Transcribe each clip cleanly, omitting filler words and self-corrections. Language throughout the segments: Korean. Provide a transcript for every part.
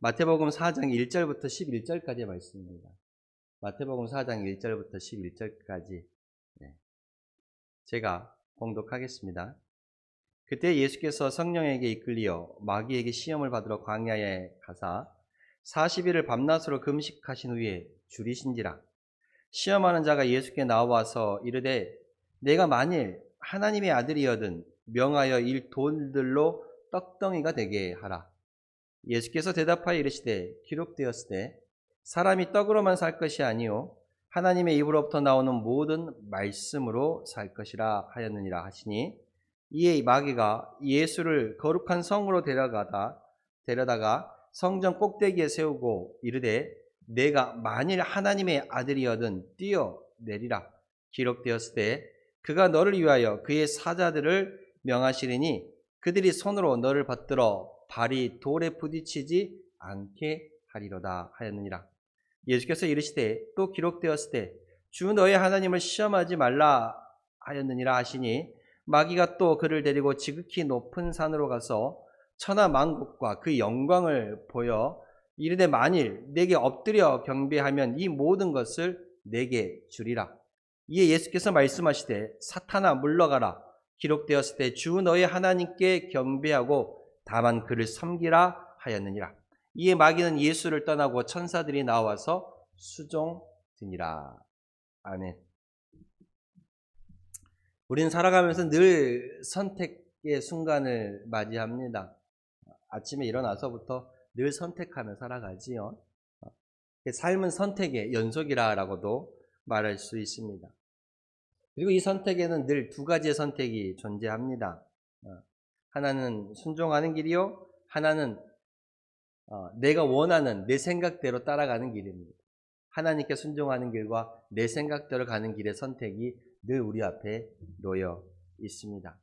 마태복음 4장 1절부터 11절까지의 말씀입니다. 마태복음 4장 1절부터 11절까지 제가 봉독하겠습니다. 그때 예수께서 성령에게 이끌리어 마귀에게 시험을 받으러 광야에 가사 40일을 밤낮으로 금식하신 후에 줄이신지라. 시험하는 자가 예수께 나와서 이르되 내가 만일 하나님의 아들이여든 명하여 이 돌들로 떡덩이가 되게 하라. 예수께서 대답하여 이르시되 기록되었으되 사람이 떡으로만 살 것이 아니요 하나님의 입으로부터 나오는 모든 말씀으로 살 것이라 하였느니라 하시니, 이에 마귀가 예수를 거룩한 성으로 데려다가 성전 꼭대기에 세우고 이르되 내가 만일 하나님의 아들이여든 뛰어내리라. 기록되었으되 그가 너를 위하여 그의 사자들을 명하시리니 그들이 손으로 너를 받들어 발이 돌에 부딪히지 않게 하리로다 하였느니라. 예수께서 이르시되 또 기록되었으되 주 너의 하나님을 시험하지 말라 하였느니라 하시니, 마귀가 또 그를 데리고 지극히 높은 산으로 가서 천하 만국과 그 영광을 보여 이르되 만일 내게 엎드려 경배하면 이 모든 것을 내게 주리라. 이에 예수께서 말씀하시되 사탄아 물러가라. 기록되었을 때 주 너의 하나님께 경배하고 다만 그를 섬기라 하였느니라. 이에 마귀는 예수를 떠나고 천사들이 나와서 수종드니라. 아멘. 우리는 살아가면서 늘 선택의 순간을 맞이합니다. 아침에 일어나서부터 늘 선택하며 살아가지요. 삶은 선택의 연속이라고도 말할 수 있습니다. 그리고 이 선택에는 늘 두 가지의 선택이 존재합니다. 하나는 순종하는 길이요, 하나는 내가 원하는 내 생각대로 따라가는 길입니다. 하나님께 순종하는 길과 내 생각대로 가는 길의 선택이 늘 우리 앞에 놓여 있습니다.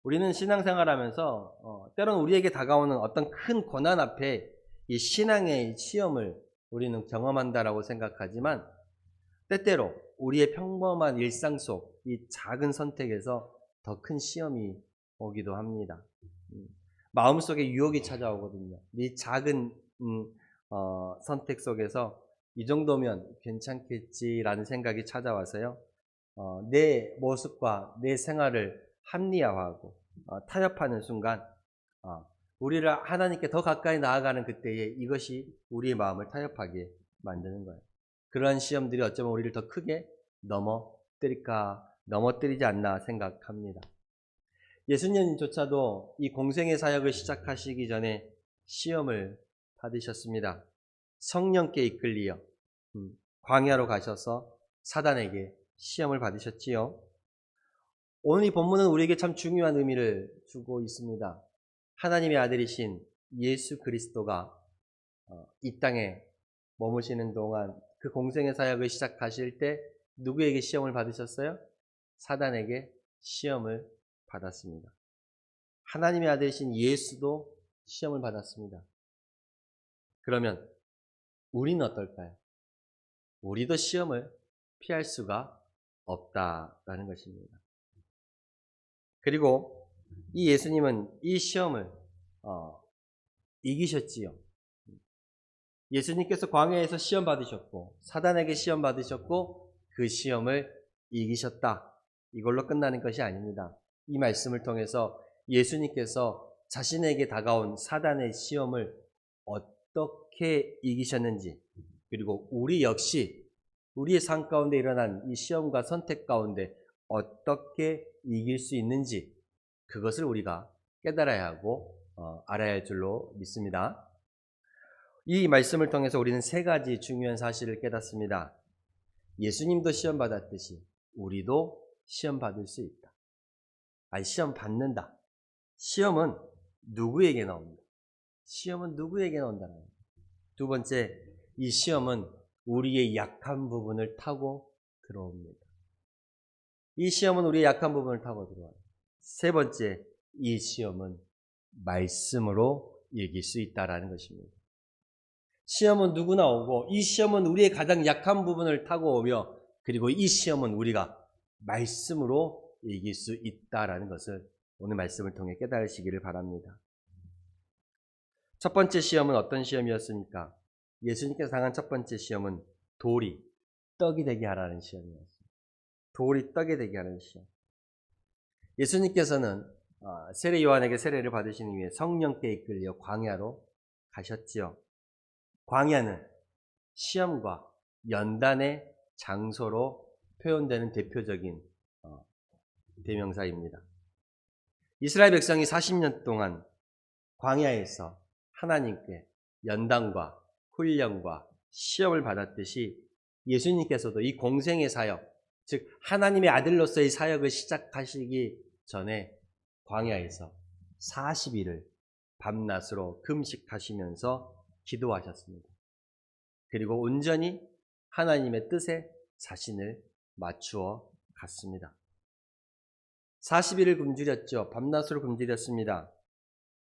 우리는 신앙생활하면서 때로는 우리에게 다가오는 어떤 큰 고난 앞에 이 신앙의 시험을 우리는 경험한다라고 생각하지만, 때때로 우리의 평범한 일상 속 이 작은 선택에서 더 큰 시험이 오기도 합니다. 마음속에 유혹이 찾아오거든요. 이 작은 선택 속에서 이 정도면 괜찮겠지라는 생각이 찾아와서요, 내 모습과 내 생활을 합리화하고 타협하는 순간 우리를 하나님께 더 가까이 나아가는 그때에 이것이 우리의 마음을 타협하게 만드는 거예요. 그러한 시험들이 어쩌면 우리를 더 크게 넘어뜨리지 않나 생각합니다. 예수님조차도 이 공생의 사역을 시작하시기 전에 시험을 받으셨습니다. 성령께 이끌리어 광야로 가셔서 사단에게 시험을 받으셨지요. 오늘 이 본문은 우리에게 참 중요한 의미를 주고 있습니다. 하나님의 아들이신 예수 그리스도가 이 땅에 머무시는 동안 그 공생의 사역을 시작하실 때 누구에게 시험을 받으셨어요? 사단에게 시험을 받았습니다. 하나님의 아들이신 예수도 시험을 받았습니다. 그러면 우리는 어떨까요? 우리도 시험을 피할 수가 없다라는 것입니다. 그리고 이 예수님은 이 시험을 이기셨지요. 예수님께서 광야에서 시험 받으셨고 사단에게 시험 받으셨고 그 시험을 이기셨다. 이걸로 끝나는 것이 아닙니다. 이 말씀을 통해서 예수님께서 자신에게 다가온 사단의 시험을 어떻게 이기셨는지, 그리고 우리 역시 우리의 삶 가운데 일어난 이 시험과 선택 가운데 어떻게 이길 수 있는지, 그것을 우리가 깨달아야 하고 알아야 할 줄로 믿습니다. 이 말씀을 통해서 우리는 세 가지 중요한 사실을 깨닫습니다. 예수님도 시험 받았듯이 우리도 시험 받을 수 있다. 아니, 시험 받는다. 시험은 누구에게 나옵니다. 시험은 누구에게 나온다는 거예요. 두 번째, 이 시험은 우리의 약한 부분을 타고 들어옵니다. 이 시험은 우리의 약한 부분을 타고 들어와요. 세 번째, 이 시험은 말씀으로 이길 수 있다라는 것입니다. 시험은 누구나 오고, 이 시험은 우리의 가장 약한 부분을 타고 오며, 그리고 이 시험은 우리가 말씀으로 이길 수 있다라는 것을 오늘 말씀을 통해 깨달으시기를 바랍니다. 첫 번째 시험은 어떤 시험이었습니까? 예수님께서 당한 첫 번째 시험은 돌이 떡이 되게 하라는 시험이었습니다. 돌이 떡이 되게 하는 시험. 예수님께서는 세례 요한에게 세례를 받으신 후에 성령께 이끌려 광야로 가셨지요. 광야는 시험과 연단의 장소로 표현되는 대표적인 대명사입니다. 이스라엘 백성이 40년 동안 광야에서 하나님께 연단과 훈련과 시험을 받았듯이 예수님께서도 이 공생의 사역, 즉 하나님의 아들로서의 사역을 시작하시기 전에 광야에서 40일을 밤낮으로 금식하시면서 기도하셨습니다. 그리고 온전히 하나님의 뜻에 자신을 맞추어 갔습니다. 40일을 굶주렸죠. 밤낮으로 굶주렸습니다.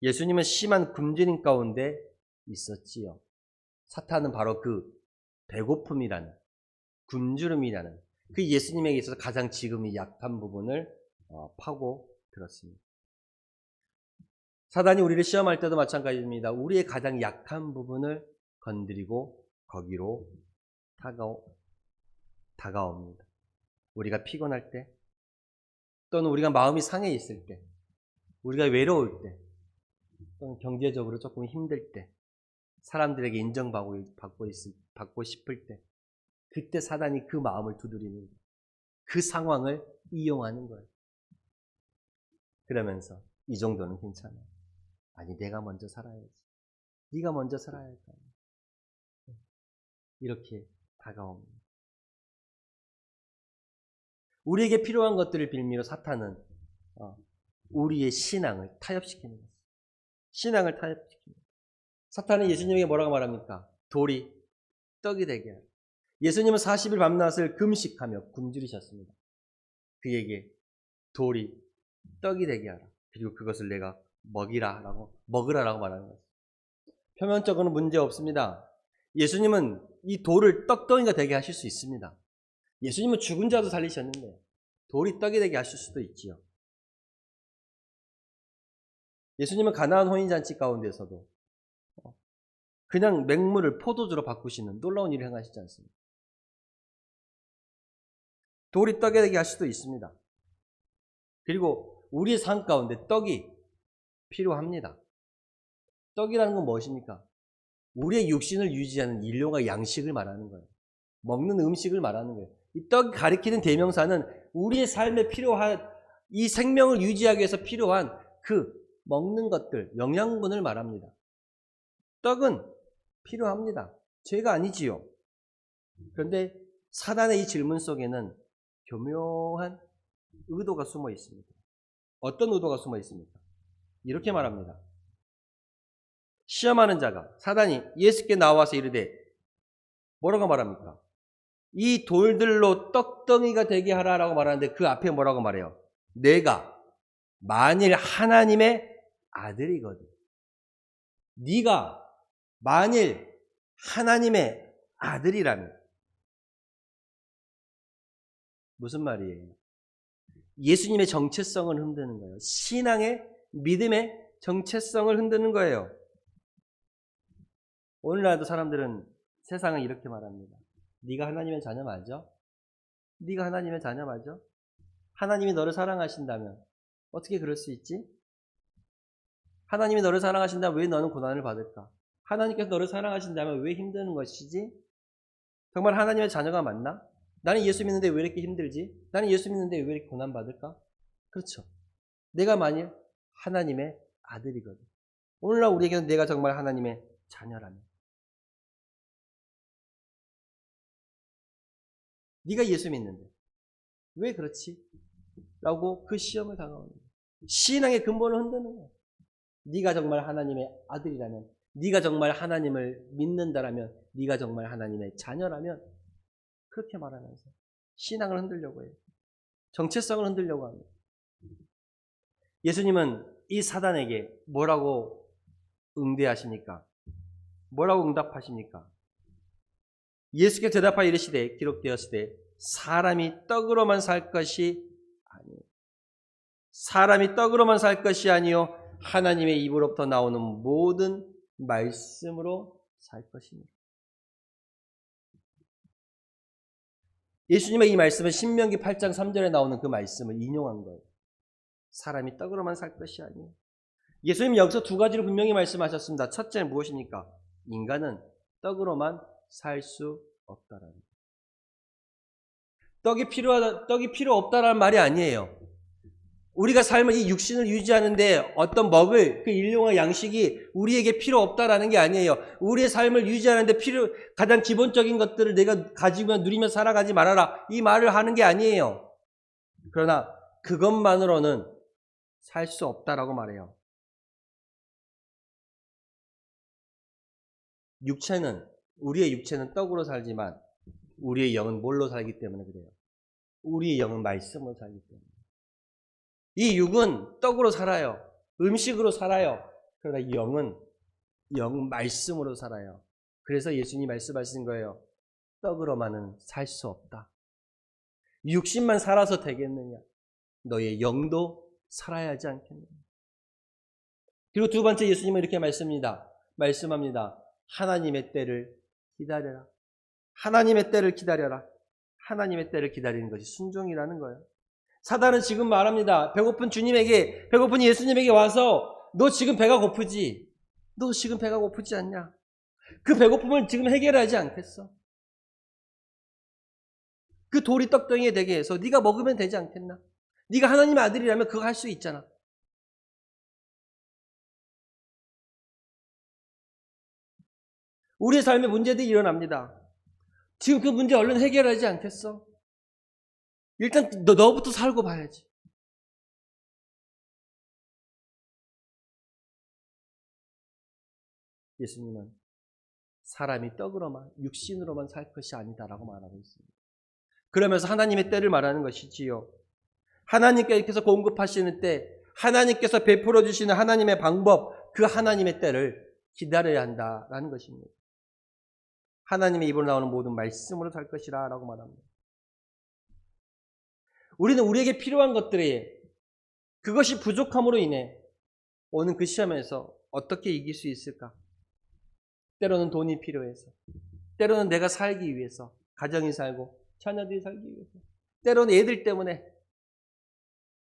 예수님은 심한 굶주림 가운데 있었지요. 사탄은 바로 그 배고픔이라는, 굶주림이라는 그 예수님에게 있어서 가장 지금이 약한 부분을 파고 들었습니다. 사단이 우리를 시험할 때도 마찬가지입니다. 우리의 가장 약한 부분을 건드리고 거기로 다가옵니다. 우리가 피곤할 때, 또는 우리가 마음이 상해 있을 때, 우리가 외로울 때, 또는 경제적으로 조금 힘들 때, 사람들에게 인정받고 싶을 때, 그때 사단이 그 마음을 두드리는 거예요. 그 상황을 이용하는 거예요. 그러면서 이 정도는 괜찮아요. 아니, 내가 먼저 살아야지. 네가 먼저 살아야 할 거야. 이렇게 다가옵니다. 우리에게 필요한 것들을 빌미로 사탄은 우리의 신앙을 타협시키는 거예요. 신앙을 타협시키는 거예요. 사탄은 예수님에게 뭐라고 말합니까? 돌이 떡이 되게 하라. 예수님은 40일 밤낮을 금식하며 굶주리셨습니다. 그에게 돌이 떡이 되게 하라. 그리고 그것을 내가 먹으라라고 말하는 거예요. 표면적으로는 문제 없습니다. 예수님은 이 돌을 떡덩이가 되게 하실 수 있습니다. 예수님은 죽은 자도 살리셨는데 돌이 떡이 되게 하실 수도 있지요. 예수님은 가나안 혼인잔치 가운데서도 그냥 맹물을 포도주로 바꾸시는 놀라운 일을 행하시지 않습니까? 돌이 떡이 되게 할 수도 있습니다. 그리고 우리의 삶 가운데 떡이 필요합니다. 떡이라는 건 무엇입니까? 우리의 육신을 유지하는 일용할 양식을 말하는 거예요. 먹는 음식을 말하는 거예요. 이 떡이 가리키는 대명사는 우리의 삶에 필요한, 이 생명을 유지하기 위해서 필요한 그 먹는 것들, 영양분을 말합니다. 떡은 필요합니다. 죄가 아니지요. 그런데 사단의 이 질문 속에는 교묘한 의도가 숨어 있습니다. 어떤 의도가 숨어 있습니까? 이렇게 말합니다. 시험하는 자가, 사단이 예수께 나와서 이르되 뭐라고 말합니까? 이 돌들로 떡덩이가 되게 하라라고 말하는데 그 앞에 뭐라고 말해요? 내가 만일 하나님의 아들이거든. 네가 만일 하나님의 아들이라면 무슨 말이에요? 예수님의 정체성을 흔드는 거예요. 신앙의, 믿음의 정체성을 흔드는 거예요. 오늘날도 사람들은, 세상은 이렇게 말합니다. 네가 하나님의 자녀 맞아? 네가 하나님의 자녀 맞아? 하나님이 너를 사랑하신다면 어떻게 그럴 수 있지? 하나님이 너를 사랑하신다면 왜 너는 고난을 받을까? 하나님께서 너를 사랑하신다면 왜 힘드는 것이지? 정말 하나님의 자녀가 맞나? 나는 예수 믿는데 왜 이렇게 힘들지? 나는 예수 믿는데 왜 이렇게 고난받을까? 그렇죠. 내가 만일 하나님의 아들이거든. 오늘날 우리에게는 내가 정말 하나님의 자녀라면. 네가 예수 믿는데 왜 그렇지? 라고 그 시험을 당하는 거예요. 신앙의 근본을 흔드는 거예요. 네가 정말 하나님의 아들이라면, 네가 정말 하나님을 믿는다라면, 네가 정말 하나님의 자녀라면 그렇게 말하면서 신앙을 흔들려고 해요. 정체성을 흔들려고 합니다. 예수님은 이 사단에게 뭐라고 응대하십니까? 뭐라고 응답하십니까? 예수께서 대답하여 이르시되 기록되었으되 사람이 떡으로만 살 것이 아니요. 사람이 떡으로만 살 것이 아니요 하나님의 입으로부터 나오는 모든 말씀으로 살 것입니다. 예수님의 이 말씀은 신명기 8장 3절에 나오는 그 말씀을 인용한 거예요. 사람이 떡으로만 살 것이 아니에요. 예수님 여기서 두 가지를 분명히 말씀하셨습니다. 첫째는 무엇입니까? 인간은 떡으로만 살 수 없다라는 거예요. 떡이 필요 없다라는 말이 아니에요. 우리가 삶을 이 육신을 유지하는데 어떤 먹을 그 일용할 양식이 우리에게 필요 없다라는 게 아니에요. 우리의 삶을 유지하는데 가장 기본적인 것들을 내가 가지고 누리며 살아가지 말아라. 이 말을 하는 게 아니에요. 그러나 그것만으로는 살 수 없다라고 말해요. 우리의 육체는 떡으로 살지만 우리의 영은 뭘로 살기 때문에 그래요. 우리의 영은 말씀으로 살기 때문에. 이 육은 떡으로 살아요. 음식으로 살아요. 그러나 영은 말씀으로 살아요. 그래서 예수님이 말씀하신 거예요. 떡으로만은 살 수 없다. 육신만 살아서 되겠느냐? 너의 영도 살아야 하지 않겠느냐? 그리고 두 번째 예수님은 이렇게 말씀합니다. 하나님의 때를 기다려라. 하나님의 때를 기다려라. 하나님의 때를 기다리는 것이 순종이라는 거예요. 사단은 지금 말합니다. 배고픈 예수님에게 와서 너 지금 배가 고프지? 너 지금 배가 고프지 않냐? 그 배고픔을 지금 해결하지 않겠어? 그 돌이 떡덩이에 되게 해서 네가 먹으면 되지 않겠나? 네가 하나님의 아들이라면 그거 할 수 있잖아. 우리의 삶에 문제들이 일어납니다. 지금 그 문제 얼른 해결하지 않겠어? 일단 너부터 살고 봐야지. 예수님은 사람이 떡으로만, 육신으로만 살 것이 아니다라고 말하고 있습니다. 그러면서 하나님의 때를 말하는 것이지요. 하나님께서 공급하시는 때, 하나님께서 베풀어 주시는 하나님의 방법, 그 하나님의 때를 기다려야 한다라는 것입니다. 하나님의 입으로 나오는 모든 말씀으로 살 것이라 라고 말합니다. 우리는 우리에게 필요한 것들에 그것이 부족함으로 인해 오는 그 시험에서 어떻게 이길 수 있을까? 때로는 돈이 필요해서, 때로는 내가 살기 위해서, 가정이 살고 자녀들이 살기 위해서, 때로는 애들 때문에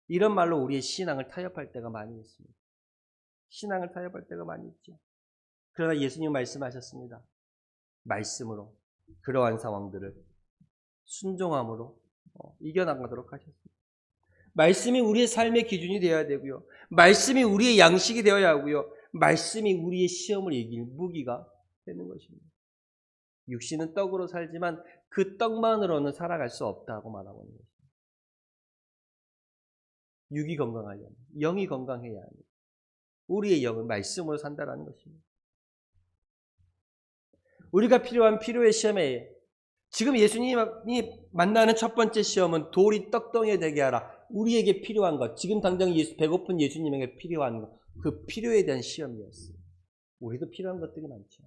이런 말로 우리의 신앙을 타협할 때가 많이 있습니다. 신앙을 타협할 때가 많이 있죠. 그러나 예수님 말씀하셨습니다. 말씀으로 그러한 상황들을 순종함으로 이겨나가도록 하셨습니다. 말씀이 우리의 삶의 기준이 되어야 되고요. 말씀이 우리의 양식이 되어야 하고요. 말씀이 우리의 시험을 이길 무기가 되는 것입니다. 육신은 떡으로 살지만 그 떡만으로는 살아갈 수 없다고 말하고 있는 것입니다. 육이 건강하려면, 영이 건강해야 합니다. 우리의 영은 말씀으로 산다라는 것입니다. 우리가 필요한 필요의 시험에 지금 예수님이 만나는 첫 번째 시험은 돌이 떡덩이에 되게 하라. 우리에게 필요한 것, 지금 당장 배고픈 예수님에게 필요한 것, 그 필요에 대한 시험이었어요. 우리도 필요한 것들이 많죠.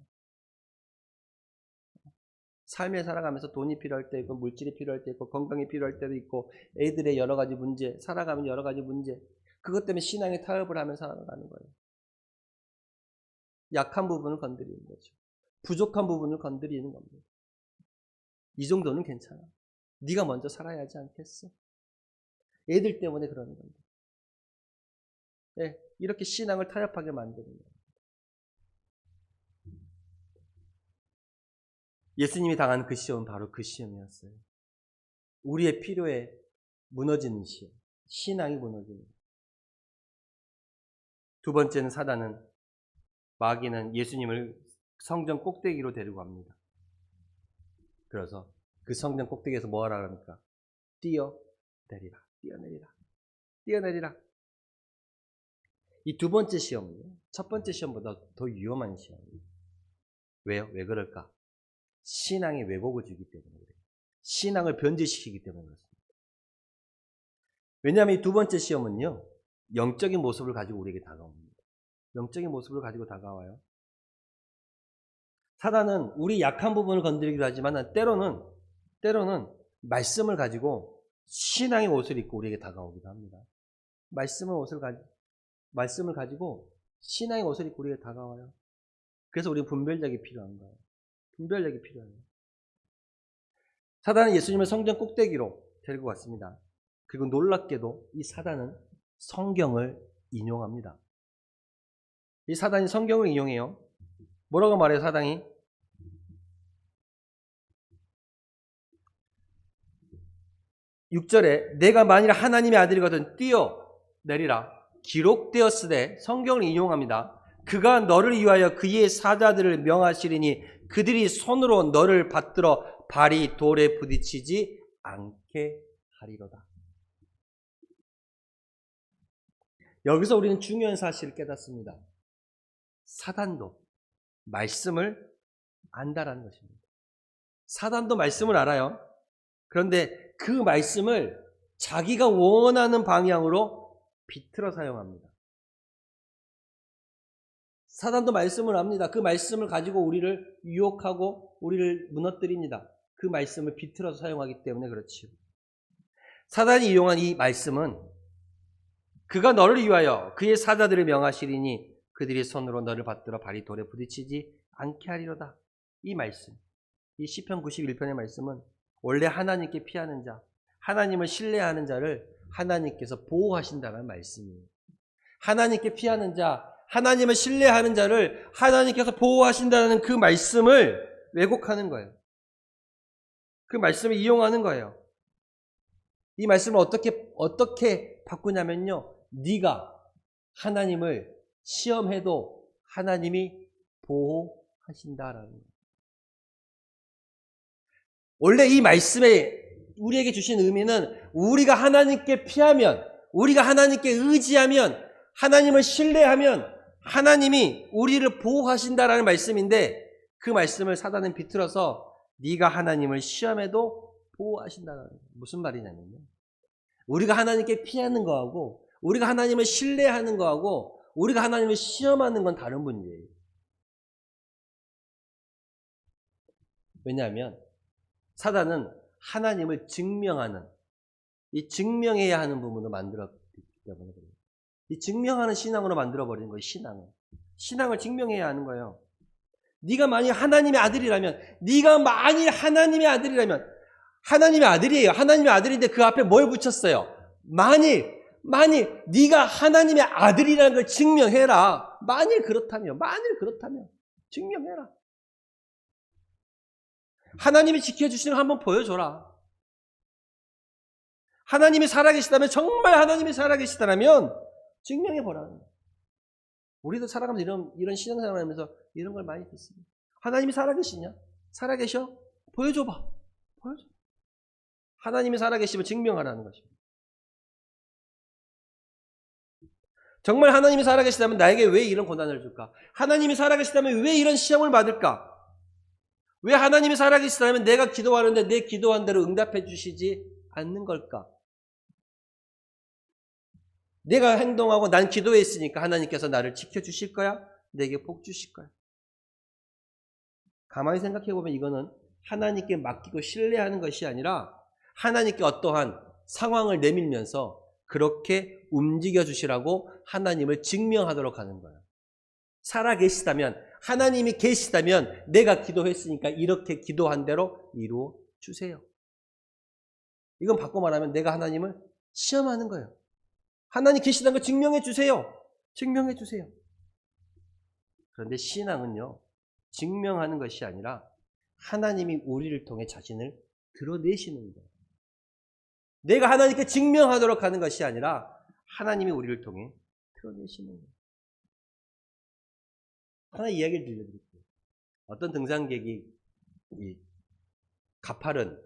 삶에 살아가면서 돈이 필요할 때 있고, 물질이 필요할 때 있고, 건강이 필요할 때도 있고, 애들의 여러 가지 문제, 살아가면 여러 가지 문제, 그것 때문에 신앙에 타협을 하며 살아가는 거예요. 약한 부분을 건드리는 거죠. 부족한 부분을 건드리는 겁니다. 이 정도는 괜찮아. 네가 먼저 살아야 하지 않겠어? 애들 때문에 그러는 겁니다. 네, 이렇게 신앙을 타협하게 만드는 거예요. 예수님이 당한 그 시험은 바로 그 시험이었어요. 우리의 필요에 무너지는 시험, 신앙이 무너지는 거예요. 두 번째는 마귀는 예수님을 성전 꼭대기로 데리고 갑니다. 그래서 그 성전 꼭대기에서 뭐 하라 그럽니까? 뛰어내리라. 뛰어내리라. 이 두 번째 시험은요, 첫 번째 시험보다 더 위험한 시험이에요. 왜요? 왜 그럴까? 신앙의 왜곡을 주기 때문에 그래요. 신앙을 변질시키기 때문에 그렇습니다. 왜냐하면 이 두 번째 시험은요, 영적인 모습을 가지고 우리에게 다가옵니다. 영적인 모습을 가지고 다가와요. 사단은 우리 약한 부분을 건드리기도 하지만 때로는 말씀을 가지고 신앙의 옷을 입고 우리에게 다가오기도 합니다. 말씀을 가지고 신앙의 옷을 입고 우리에게 다가와요. 그래서 우리는 분별력이 필요한 거예요. 분별력이 필요해요. 사단은 예수님을 성전 꼭대기로 데리고 갔습니다. 그리고 놀랍게도 이 사단은 성경을 인용합니다. 이 사단이 성경을 인용해요. 뭐라고 말해요, 사단이? 6절에 내가 만일 하나님의 아들이거든 뛰어내리라. 기록되었으되 성경을 인용합니다. 그가 너를 위하여 그의 사자들을 명하시리니 그들이 손으로 너를 받들어 발이 돌에 부딪히지 않게 하리로다. 여기서 우리는 중요한 사실을 깨닫습니다. 사단도 말씀을 안다라는 것입니다. 사단도 말씀을 알아요. 그런데 그 말씀을 자기가 원하는 방향으로 비틀어 사용합니다. 사단도 말씀을 압니다. 그 말씀을 가지고 우리를 유혹하고 우리를 무너뜨립니다. 그 말씀을 비틀어서 사용하기 때문에 그렇지요. 사단이 이용한 이 말씀은 그가 너를 위하여 그의 사자들을 명하시리니 그들이 손으로 너를 받들어 발이 돌에 부딪히지 않게 하리로다. 이 말씀, 이 시편 91편의 말씀은 원래 하나님께 피하는 자, 하나님을 신뢰하는 자를 하나님께서 보호하신다는 말씀이에요. 하나님께 피하는 자, 하나님을 신뢰하는 자를 하나님께서 보호하신다는 그 말씀을 왜곡하는 거예요. 그 말씀을 이용하는 거예요. 이 말씀을 어떻게 바꾸냐면요. 네가 하나님을 시험해도 하나님이 보호하신다라는 거예요. 원래 이 말씀에 우리에게 주신 의미는 우리가 하나님께 피하면, 우리가 하나님께 의지하면, 하나님을 신뢰하면 하나님이 우리를 보호하신다라는 말씀인데 그 말씀을 사단은 비틀어서 네가 하나님을 시험해도 보호하신다는 거예요. 무슨 말이냐면요. 우리가 하나님께 피하는 거하고 우리가 하나님을 신뢰하는 거하고 우리가 하나님을 시험하는 건 다른 문제예요. 왜냐하면 사단은 하나님을 증명하는, 이 증명해야 하는 부분을 만들었기 때문에 그래요. 이 증명하는 신앙으로 만들어버리는 거예요. 신앙을 증명해야 하는 거예요. 네가 만일 하나님의 아들이라면, 네가 만일 하나님의 아들이라면, 하나님의 아들이에요. 하나님의 아들인데 그 앞에 뭘 붙였어요? 만일 네가 하나님의 아들이라는 걸 증명해라. 만일 그렇다면 증명해라. 하나님이 지켜주시는 거 한번 보여줘라. 하나님이 살아계시다면, 정말 하나님이 살아계시다면 증명해보라는 거예요. 우리도 살아가면서 이런 신앙생활을 하면서 이런 걸 많이 듣습니다. 하나님이 살아계시냐? 살아계셔? 보여줘봐. 보여줘. 하나님이 살아계시면 증명하라는 것입니다. 정말 하나님이 살아계시다면 나에게 왜 이런 고난을 줄까? 하나님이 살아계시다면 왜 이런 시험을 받을까? 왜 하나님이 살아계시다면 내가 기도하는데 내 기도한 대로 응답해 주시지 않는 걸까? 내가 행동하고 난 기도했으니까 하나님께서 나를 지켜주실 거야? 내게 복 주실 거야? 가만히 생각해 보면 이거는 하나님께 맡기고 신뢰하는 것이 아니라 하나님께 어떠한 상황을 내밀면서 그렇게 움직여 주시라고 하나님을 증명하도록 하는 거예요. 살아계시다면, 하나님이 계시다면 내가 기도했으니까 이렇게 기도한 대로 이루어 주세요. 이건 바꿔 말하면 내가 하나님을 시험하는 거예요. 하나님 계시다는 걸 증명해 주세요. 증명해 주세요. 그런데 신앙은요, 증명하는 것이 아니라 하나님이 우리를 통해 자신을 드러내시는 거예요. 내가 하나님께 증명하도록 하는 것이 아니라 하나님이 우리를 통해 드러내시는 거예요. 하나 이야기를 들려드릴게요. 어떤 등산객이 이 가파른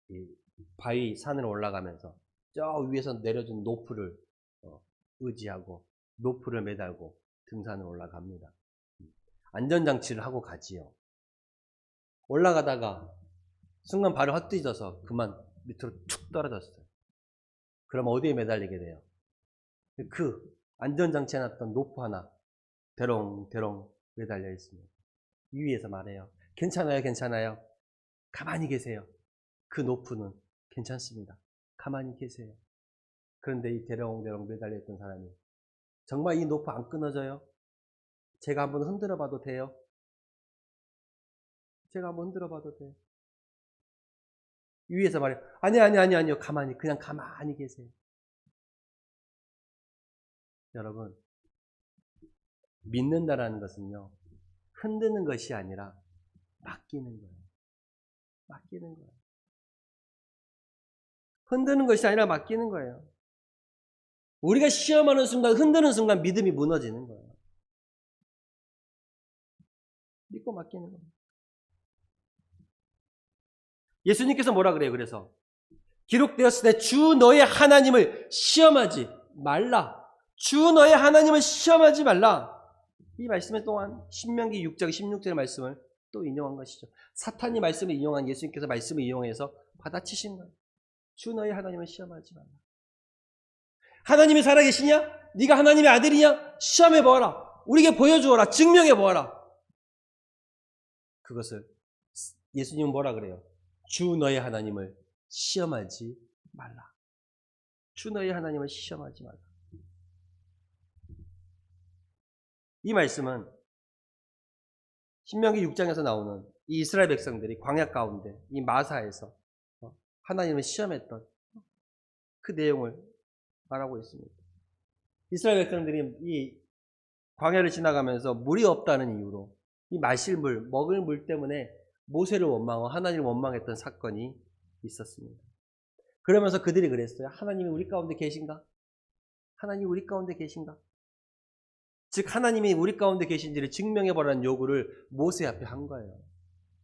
이 바위 산을 올라가면서 저 위에서 내려준 노프를 의지하고 노프를 매달고 등산을 올라갑니다. 안전장치를 하고 가지요. 올라가다가 순간 발을 헛디뎌서 그만 밑으로 툭 떨어졌어요. 그럼 어디에 매달리게 돼요? 그 안전장치 해놨던 노프 하나 대롱대롱 매달려 있습니다. 위에서 말해요. 괜찮아요. 가만히 계세요. 그 노프는 괜찮습니다. 가만히 계세요. 그런데 이 대롱대롱 매달려 있던 사람이 정말 이 노프 안 끊어져요? 제가 한번 흔들어 봐도 돼요? 제가 한번 흔들어 봐도 돼요? 위에서 말해요. 아니요. 그냥 가만히 계세요. 여러분, 믿는다라는 것은요, 흔드는 것이 아니라 맡기는 거예요. 맡기는 거예요. 흔드는 것이 아니라 맡기는 거예요. 우리가 시험하는 순간, 흔드는 순간 믿음이 무너지는 거예요. 믿고 맡기는 거예요. 예수님께서 뭐라 그래요? 그래서 기록되었을 때 주 너의 하나님을 시험하지 말라. 주 너의 하나님을 시험하지 말라. 이 말씀에 또한 신명기 6장 16절의 말씀을 또 인용한 것이죠. 사탄이 말씀을 인용한 예수님께서 말씀을 이용해서 받아치신 거예요. 주 너의 하나님을 시험하지 말라. 하나님이 살아계시냐? 네가 하나님의 아들이냐? 시험해보아라. 우리에게 보여주어라. 증명해보아라. 그것을 예수님은 뭐라 그래요? 주 너의 하나님을 시험하지 말라. 주 너의 하나님을 시험하지 말라. 이 말씀은 신명기 6장에서 나오는 이 이스라엘 백성들이 광야 가운데 이 마사에서 하나님을 시험했던 그 내용을 말하고 있습니다. 이스라엘 백성들이 이 광야를 지나가면서 물이 없다는 이유로 이 마실 물, 먹을 물 때문에 모세를 원망하고 하나님을 원망했던 사건이 있었습니다. 그러면서 그들이 그랬어요. 하나님이 우리 가운데 계신가? 하나님이 우리 가운데 계신가? 즉 하나님이 우리 가운데 계신지를 증명해보라는 요구를 모세 앞에 한 거예요.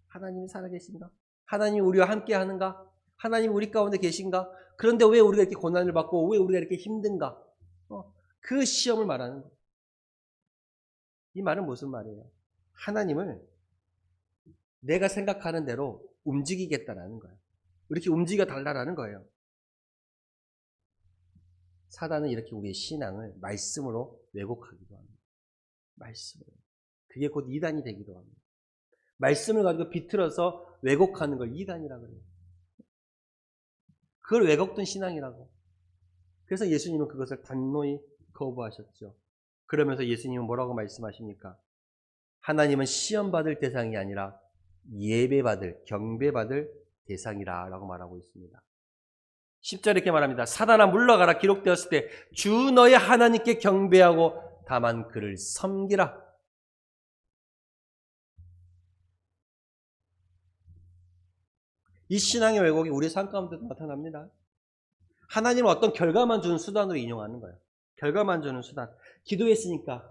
하나님이 살아계신가? 하나님이 우리와 함께 하는가? 하나님이 우리 가운데 계신가? 그런데 왜 우리가 이렇게 고난을 받고 왜 우리가 이렇게 힘든가? 그 시험을 말하는 거예요. 이 말은 무슨 말이에요? 하나님을 내가 생각하는 대로 움직이겠다라는 거예요. 이렇게 움직여 달라라는 거예요. 사단은 이렇게 우리의 신앙을 말씀으로 왜곡하기도 합니다. 말씀으로. 그게 곧 이단이 되기도 합니다. 말씀을 가지고 비틀어서 왜곡하는 걸 이단이라고 해요. 그걸 왜곡된 신앙이라고. 그래서 예수님은 그것을 단호히 거부하셨죠. 그러면서 예수님은 뭐라고 말씀하십니까? 하나님은 시험받을 대상이 아니라 예배받을, 경배받을 대상이라 라고 말하고 있습니다. 10절에 이렇게 말합니다. 사단아 물러가라. 기록되었을 때 주 너의 하나님께 경배하고 다만 그를 섬기라. 이 신앙의 왜곡이 우리 삶 가운데도 나타납니다. 하나님은 어떤 결과만 주는 수단으로 인용하는 거예요. 결과만 주는 수단. 기도했으니까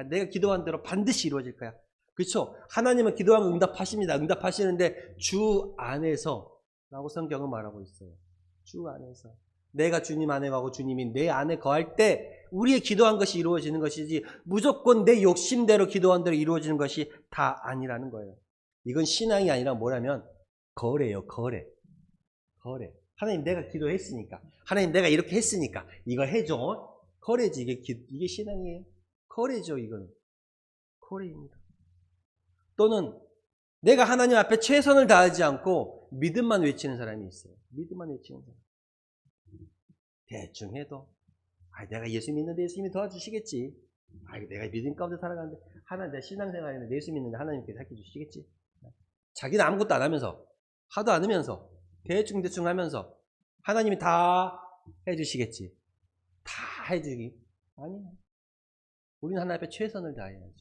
내가 기도한 대로 반드시 이루어질 거야. 그렇죠? 하나님은 기도하면 응답하십니다. 응답하시는데 주 안에서 라고 성경은 말하고 있어요. 주 안에서. 내가 주님 안에 가고 주님이 내 안에 거할 때 우리의 기도한 것이 이루어지는 것이지 무조건 내 욕심대로 기도한 대로 이루어지는 것이 다 아니라는 거예요. 이건 신앙이 아니라 뭐라면 거래예요. 거래. 하나님 내가 기도했으니까 하나님 내가 이렇게 했으니까 이걸 해줘. 거래지. 이게 신앙이에요. 거래죠. 이거는 거래입니다. 또는 내가 하나님 앞에 최선을 다하지 않고 믿음만 외치는 사람이 있어요. 믿음만 외치는 사람. 대충 해도 내가 예수 믿는데 예수님이 도와주시겠지. 내가 믿음 가운데 살아가는데 하나님 내 신앙생활에는 예수 믿는데 하나님께서 할게 주시겠지. 자기는 아무것도 안 하면서 하도 않으면서 대충 하면서 하나님이 다 해주시겠지. 다 해주기. 아니에요. 우리는 하나님 앞에 최선을 다해야죠.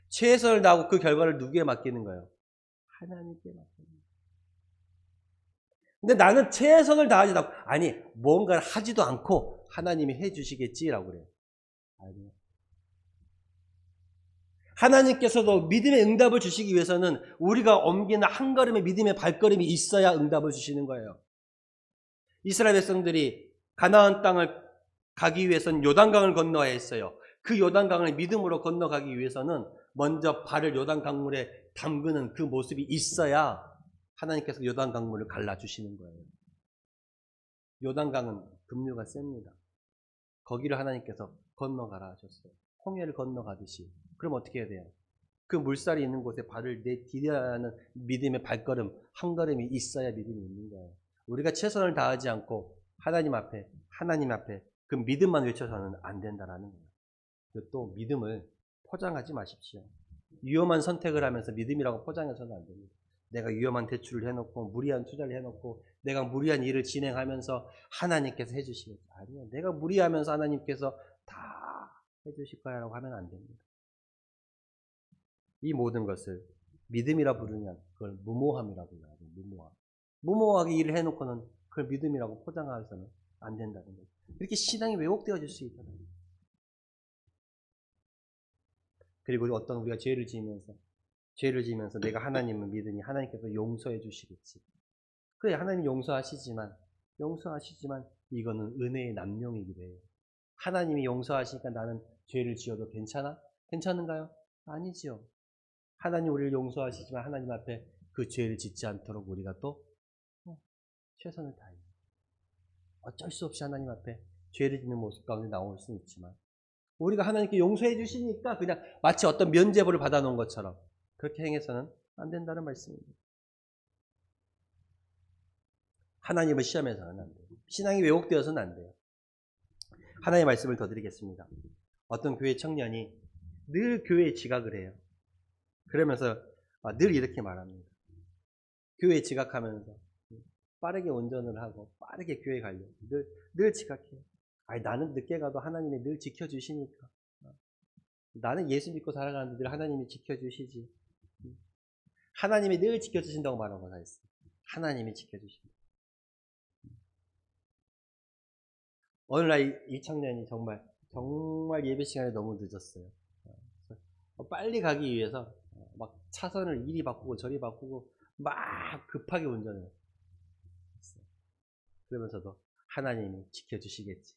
최선을 다하고 그 결과를 누구에 맡기는 거예요? 하나님께 맡기는 거예요. 근데 나는 최선을 다하지도 않고 뭔가를 하지도 않고 하나님이 해주시겠지라고 그래요. 아니요. 하나님께서도 믿음의 응답을 주시기 위해서는 우리가 옮기는 한 걸음의 믿음의 발걸음이 있어야 응답을 주시는 거예요. 이스라엘 백성들이 가나안 땅을 가기 위해서는 요단강을 건너야 했어요. 그 요단강을 믿음으로 건너가기 위해서는 먼저 발을 요단강물에 담그는 그 모습이 있어야 하나님께서 요단강물을 갈라주시는 거예요. 요단강은 급류가 셉니다. 거기를 하나님께서 건너가라 하셨어요. 홍해를 건너가듯이. 그럼 어떻게 해야 돼요? 그 물살이 있는 곳에 발을 내디뎌야 하는 믿음의 발걸음, 한 걸음이 있어야 믿음이 있는 거예요. 우리가 최선을 다하지 않고 하나님 앞에 그 믿음만 외쳐서는 안 된다라는 거예요. 또 믿음을 포장하지 마십시오. 위험한 선택을 하면서 믿음이라고 포장해서는 안 됩니다. 내가 위험한 대출을 해놓고 무리한 투자를 해놓고 내가 무리한 일을 진행하면서 하나님께서 해주시겠죠. 아니요. 내가 무리하면서 하나님께서 다 해주실 거야 라고 하면 안 됩니다. 이 모든 것을 믿음이라 부르면 그걸 무모함이라고 해요. 무모함. 무모하게 일을 해놓고는 그걸 믿음이라고 포장해서는 안 된다는 거죠. 이렇게 신앙이 왜곡되어질 수 있잖아요. 그리고 어떤 우리가 죄를 지으면서 내가 하나님을 믿으니 하나님께서 용서해 주시겠지. 그래, 하나님 용서하시지만 이거는 은혜의 남용이기도 해요. 하나님이 용서하시니까 나는 죄를 지어도 괜찮아? 괜찮은가요? 아니죠. 하나님 우리를 용서하시지만 하나님 앞에 그 죄를 짓지 않도록 우리가 또 최선을 다해요. 어쩔 수 없이 하나님 앞에 죄를 짓는 모습 가운데 나올 수는 있지만 우리가 하나님께 용서해 주시니까 그냥 마치 어떤 면죄부를 받아놓은 것처럼 그렇게 행해서는 안 된다는 말씀입니다. 하나님을 시험해서는 안 돼요. 신앙이 왜곡되어서는 안 돼요. 하나의 말씀을 더 드리겠습니다. 어떤 교회 청년이 늘 교회에 지각을 해요. 그러면서 늘 이렇게 말합니다. 교회에 지각하면서 빠르게 운전을 하고 빠르게 교회 가려고 늘 지각해요. 아니, 나는 늦게 가도 하나님이 늘 지켜주시니까. 나는 예수 믿고 살아가는데 늘 하나님이 지켜주시지. 하나님이 늘 지켜주신다고 말하고 살았어요. 하나님이 지켜주신다. 어느 날 이 청년이 정말 예배 시간에 너무 늦었어요. 빨리 가기 위해서 막 차선을 이리 바꾸고 저리 바꾸고 막 급하게 운전을 했어요. 그러면서도 하나님이 지켜주시겠지.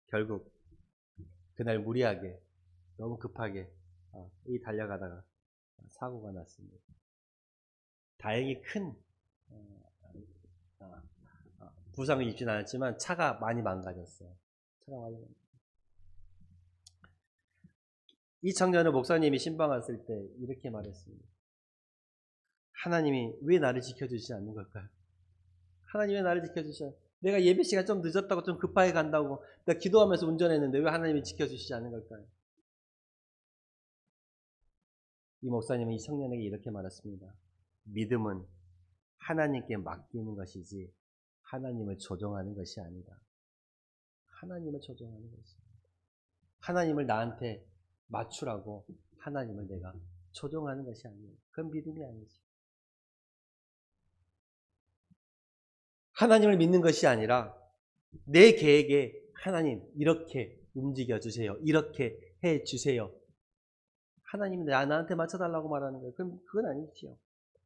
결국 그날 무리하게 너무 급하게 달려가다가 사고가 났습니다. 다행히 큰 부상을 입진 않았지만 차가 많이 망가졌어요. 이 청년을 목사님이 신방 왔을 때 이렇게 말했습니다. 하나님이 왜 나를 지켜주시지 않는 걸까요? 하나님이 왜 나를 지켜주시지 않는, 내가 예배 시간 좀 늦었다고 좀 급하게 간다고 내가 기도하면서 운전했는데 왜 하나님이 지켜주시지 않는 걸까요? 이 목사님은 이 청년에게 이렇게 말했습니다. 믿음은 하나님께 맡기는 것이지 하나님을 조종하는 것이 아니다. 하나님을 조종하는 것이 아니다. 하나님을 나한테 맞추라고 하나님을 내가 조종하는 것이 아니에요. 그건 믿음이 아니지. 하나님을 믿는 것이 아니라 내 계획에 하나님 이렇게 움직여 주세요. 이렇게 해 주세요. 하나님이 나한테 맞춰달라고 말하는 거예요. 그럼 그건 아니지요.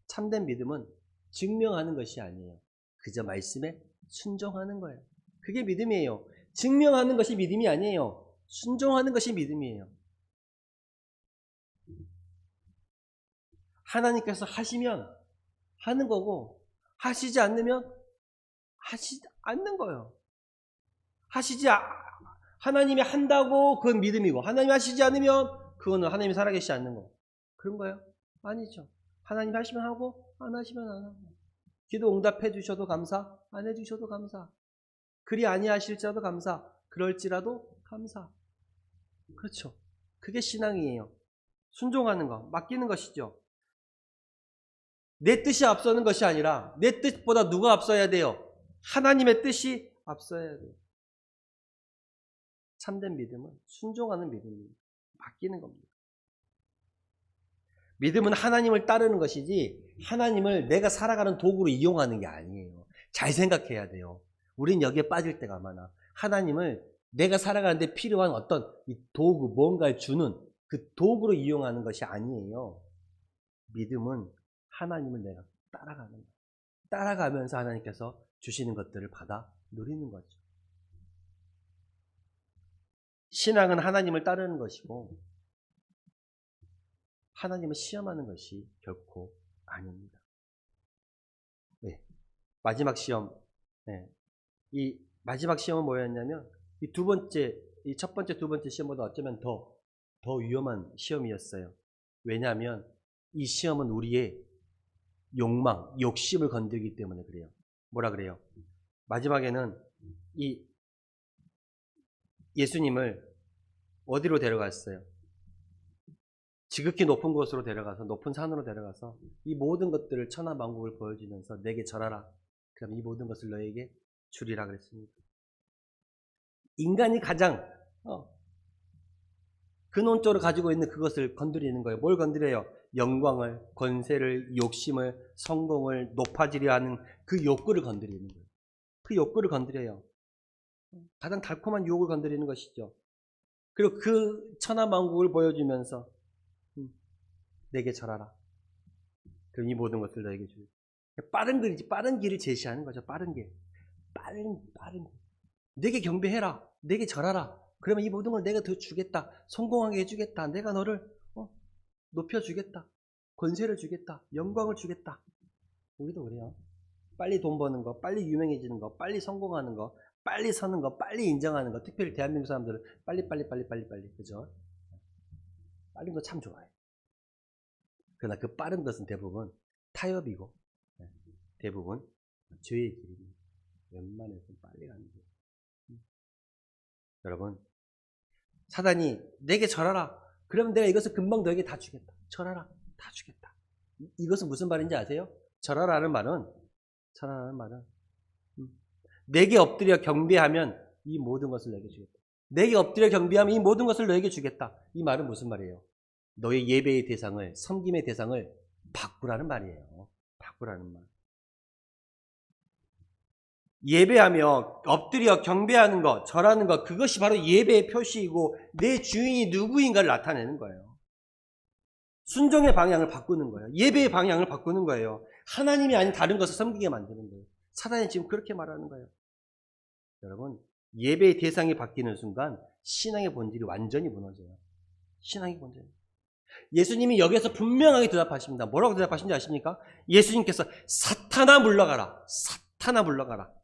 참된 믿음은 증명하는 것이 아니에요. 그저 말씀에 순종하는 거예요. 그게 믿음이에요. 증명하는 것이 믿음이 아니에요. 순종하는 것이 믿음이에요. 하나님께서 하시면 하는 거고 하시지 않으면 하시지 않는 거예요. 하나님이 한다고 그건 믿음이고 하나님이 하시지 않으면 그거는 하나님이 살아계시지 않는 거. 그런 거예요? 아니죠. 하나님이 하시면 하고 안 하시면 안 하고. 기도 응답해 주셔도 감사, 안 해 주셔도 감사. 그리 아니하실지라도 감사, 그럴지라도 감사. 그렇죠. 그게 신앙이에요. 순종하는 거, 맡기는 것이죠. 내 뜻이 앞서는 것이 아니라 내 뜻보다 누가 앞서야 돼요? 하나님의 뜻이 앞서야 돼요. 참된 믿음은 순종하는 믿음입니다. 맡기는 겁니다. 믿음은 하나님을 따르는 것이지 하나님을 내가 살아가는 도구로 이용하는 게 아니에요. 잘 생각해야 돼요. 우린 여기에 빠질 때가 많아. 하나님을 내가 살아가는데 필요한 어떤 이 도구, 뭔가를 주는 그 도구로 이용하는 것이 아니에요. 믿음은 하나님을 내가 따라가는 거예요. 따라가면서 하나님께서 주시는 것들을 받아 누리는 거죠. 신앙은 하나님을 따르는 것이고 하나님을 시험하는 것이 결코 아닙니다. 네. 마지막 시험. 네. 이 마지막 시험은 뭐였냐면 이 첫 번째, 두 번째 시험보다 어쩌면 더 위험한 시험이었어요. 왜냐하면 이 시험은 우리의 욕망, 욕심을 건들기 때문에 그래요. 뭐라 그래요? 마지막에는 이 예수님을 어디로 데려갔어요? 지극히 높은 곳으로 데려가서 높은 산으로 데려가서 이 모든 것들을 천하만국을 보여주면서 내게 절하라. 그럼 이 모든 것을 너에게 주리라 그랬습니다. 인간이 가장 근원적으로 가지고 있는 그것을 건드리는 거예요. 뭘 건드려요? 영광을, 권세를, 욕심을, 성공을, 높아지려 하는 그 욕구를 건드리는 거예요. 그 욕구를 건드려요. 가장 달콤한 유혹을 건드리는 것이죠. 그리고 그 천하만국을 보여주면서 내게 절하라. 그럼 이 모든 것을 너에게 주리. 빠른 길이지, 빠른 길을 제시하는 거죠. 빠른 길. 빠른 길. 내게 경배해라. 내게 절하라. 그러면 이 모든 걸 내가 더 주겠다. 성공하게 해주겠다. 내가 너를 높여주겠다. 권세를 주겠다. 영광을 주겠다. 우리도 그래요. 빨리 돈 버는 거, 빨리 유명해지는 거, 빨리 성공하는 거, 빨리 서는 거, 빨리 인정하는 거. 특별히 대한민국 사람들은 빨리. 그죠? 빠른 거 참 좋아해. 그러나 그 빠른 것은 대부분 타협이고, 대부분 죄의 길입니다. 웬만해서 빨리 가는 길. 여러분, 사단이 내게 절하라. 그러면 내가 이것을 금방 너에게 다 주겠다. 절하라. 다 주겠다. 이것은 무슨 말인지 아세요? 절하라는 말은 내게 엎드려 경배하면 이 모든 것을 너에게 주겠다. 내게 엎드려 경배하면 이 모든 것을 너에게 주겠다. 이 말은 무슨 말이에요? 너의 예배의 대상을, 섬김의 대상을 바꾸라는 말이에요. 바꾸라는 말. 예배하며 엎드려 경배하는 것, 절하는 것, 그것이 바로 예배의 표시이고 내 주인이 누구인가를 나타내는 거예요. 순종의 방향을 바꾸는 거예요. 예배의 방향을 바꾸는 거예요. 하나님이 아닌 다른 것을 섬기게 만드는 거예요. 사단이 지금 그렇게 말하는 거예요. 여러분, 예배의 대상이 바뀌는 순간 신앙의 본질이 완전히 무너져요. 신앙의 본질. 예수님이 여기에서 분명하게 대답하십니다. 뭐라고 대답하신지 아십니까? 예수님께서 사탄아 물러가라. 사탄아 물러가라.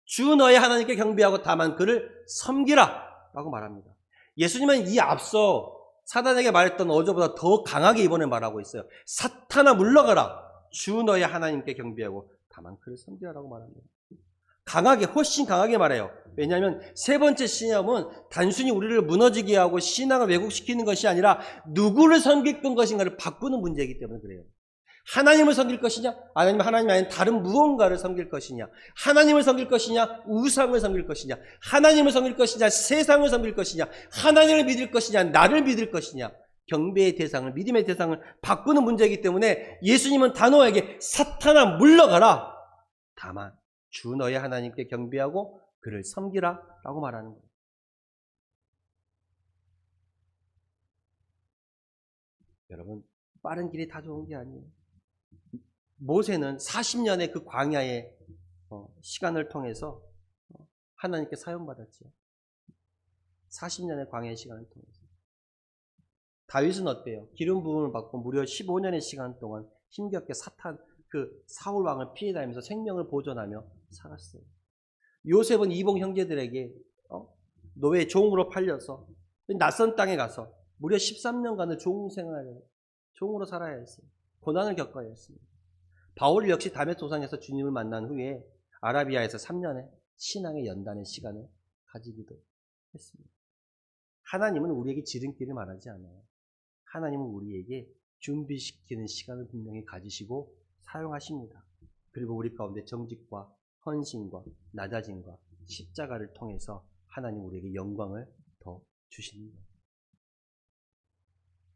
주 너의 하나님께 경배하고 다만 그를 섬기라 라고 말합니다. 예수님은 이 앞서 사단에게 말했던 어제보다 더 강하게 이번에 말하고 있어요. 사탄아 물러가라. 주 너의 하나님께 경배하고 다만 그를 섬기라 라고 말합니다. 강하게, 훨씬 강하게 말해요. 왜냐하면 세 번째 시험은 단순히 우리를 무너지게 하고 신앙을 왜곡시키는 것이 아니라 누구를 섬길 것인가를 바꾸는 문제이기 때문에 그래요. 하나님을 섬길 것이냐? 아니면 하나님이 아닌 다른 무언가를 섬길 것이냐? 하나님을 섬길 것이냐? 우상을 섬길 것이냐? 하나님을 섬길 것이냐? 세상을 섬길 것이냐? 하나님을 믿을 것이냐? 나를 믿을 것이냐? 경배의 대상을, 믿음의 대상을 바꾸는 문제이기 때문에 예수님은 단호하게 사탄아 물러가라. 다만 주 너의 하나님께 경배하고 그를 섬기라 라고 말하는 거예요. 여러분, 빠른 길이 다 좋은 게 아니에요. 모세는 40년의 그 광야의 시간을 통해서 하나님께 사용받았죠. 40년의 광야의 시간을 통해서. 다윗은 어때요? 기름 부음을 받고 무려 15년의 시간 동안 힘겹게 사울 왕을 피해 다니면서 생명을 보존하며 살았어요. 요셉은 이복 형제들에게 노예 종으로 팔려서 낯선 땅에 가서 무려 13년간을 종으로 살아야 했어요. 고난을 겪어야 했습니다. 바울 역시 다메 도상에서 주님을 만난 후에 아라비아에서 3년의 신앙의 연단의 시간을 가지기도 했습니다. 하나님은 우리에게 지름길을 말하지 않아요. 하나님은 우리에게 준비시키는 시간을 분명히 가지시고 사용하십니다. 그리고 우리 가운데 정직과 헌신과 낮아짐과 십자가를 통해서 하나님 우리에게 영광을 더 주시는 거예요.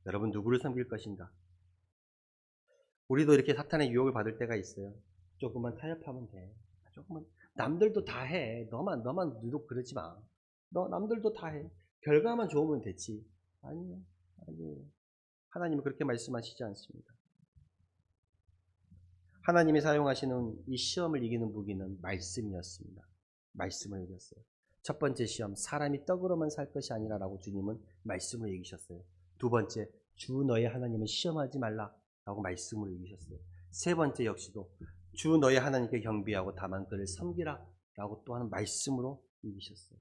여러분, 누구를 섬길 것인가? 우리도 이렇게 사탄의 유혹을 받을 때가 있어요. 조금만 타협하면 돼. 조금만. 남들도 다 해. 너만 유독 그러지 마. 남들도 다 해. 결과만 좋으면 됐지. 아니에요. 하나님은 그렇게 말씀하시지 않습니다. 하나님이 사용하시는 이 시험을 이기는 무기는 말씀이었습니다. 말씀을 이겼어요. 첫 번째 시험, 사람이 떡으로만 살 것이 아니라 라고 주님은 말씀을 이기셨어요. 두 번째, 주 너의 하나님은 시험하지 말라 라고 말씀으로 이기셨어요. 세 번째 역시도 주 너의 하나님께 경배하고 다만 그를 섬기라 라고 또 하는 말씀으로 이기셨어요.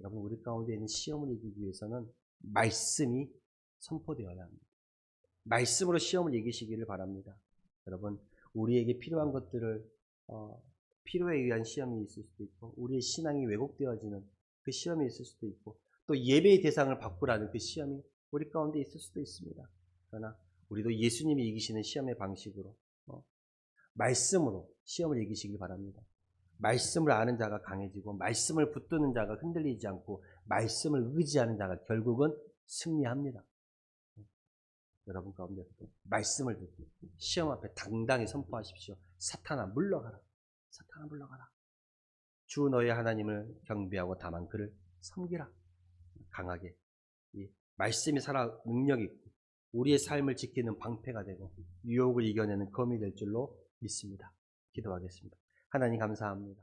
여러분, 우리 가운데 있는 시험을 이기기 위해서는 말씀이 선포되어야 합니다. 말씀으로 시험을 이기시기를 바랍니다. 여러분, 우리에게 필요한 것들을 필요에 의한 시험이 있을 수도 있고 우리의 신앙이 왜곡되어지는 그 시험이 있을 수도 있고 또 예배의 대상을 바꾸라는 그 시험이 우리 가운데 있을 수도 있습니다. 그러나 우리도 예수님이 이기시는 시험의 방식으로 말씀으로 시험을 이기시길 바랍니다. 말씀을 아는 자가 강해지고 말씀을 붙드는 자가 흔들리지 않고 말씀을 의지하는 자가 결국은 승리합니다. 여러분 가운데서도 말씀을 듣고 시험 앞에 당당히 선포하십시오. 사탄아 물러가라. 사탄아 물러가라. 주 너의 하나님을 경배하고 다만 그를 섬기라. 강하게 이 말씀이 살아 능력이 있고 우리의 삶을 지키는 방패가 되고 유혹을 이겨내는 검이 될 줄로 믿습니다. 기도하겠습니다. 하나님 감사합니다.